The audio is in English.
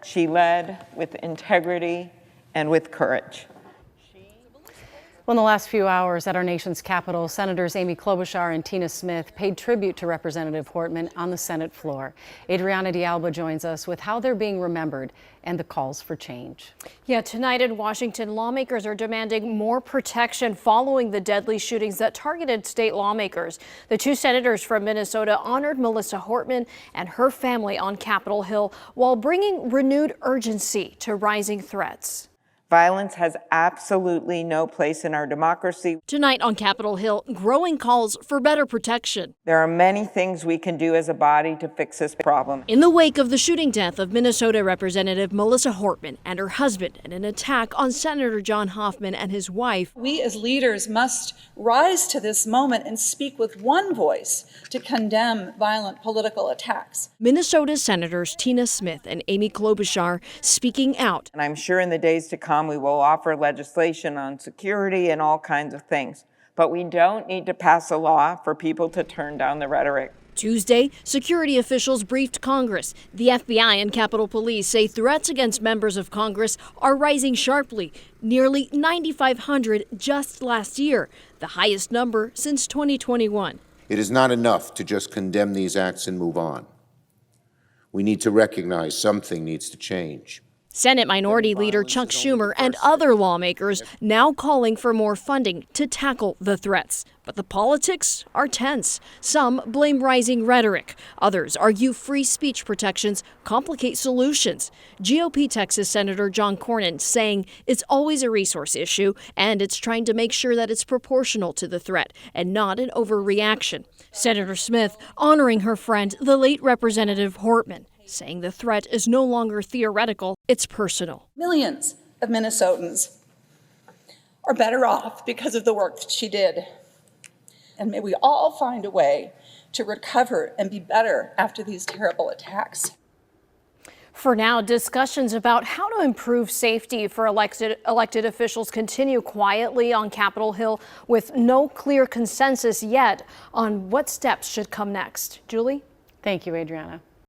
She led with integrity and with courage. Well, in the last few hours at our nation's capital, Senators Amy Klobuchar and Tina Smith paid tribute to Representative Hortman on the Senate floor. Adriana D'Alba joins us with how they're being remembered and the calls for change. Yeah, tonight in Washington, lawmakers are demanding more protection following the deadly shootings that targeted state lawmakers. The two senators from Minnesota honored Melissa Hortman and her family on Capitol Hill while bringing renewed urgency to rising threats. Violence has absolutely no place in our democracy. Tonight on Capitol Hill, growing calls for better protection. There are many things we can do as a body to fix this problem. In the wake of the shooting death of Minnesota Representative Melissa Hortman and her husband in an attack on Senator John Hoffman and his wife, we as leaders must rise to this moment and speak with one voice to condemn violent political attacks. Minnesota Senators Tina Smith and Amy Klobuchar speaking out. And I'm sure in the days to come we will offer legislation on security and all kinds of things. But we don't need to pass a law for people to turn down the rhetoric. Tuesday, security officials briefed Congress. The FBI and Capitol Police say threats against members of Congress are rising sharply, nearly 9,500 just last year, the highest number since 2021. It is not enough to just condemn these acts and move on. We need to recognize something needs to change. Senate Minority Leader Chuck Schumer and other lawmakers now calling for more funding to tackle the threats. But the politics are tense. Some blame rising rhetoric. Others argue free speech protections complicate solutions. GOP Texas Senator John Cornyn saying it's always a resource issue and it's trying to make sure that it's proportional to the threat and not an overreaction. Senator Smith honoring her friend, the late Representative Hortman, saying the threat is no longer theoretical, it's personal. Millions of Minnesotans are better off because of the work that she did. And may we all find a way to recover and be better after these terrible attacks. For now, discussions about how to improve safety for elected officials continue quietly on Capitol Hill with no clear consensus yet on what steps should come next. Julie? Thank you, Adriana.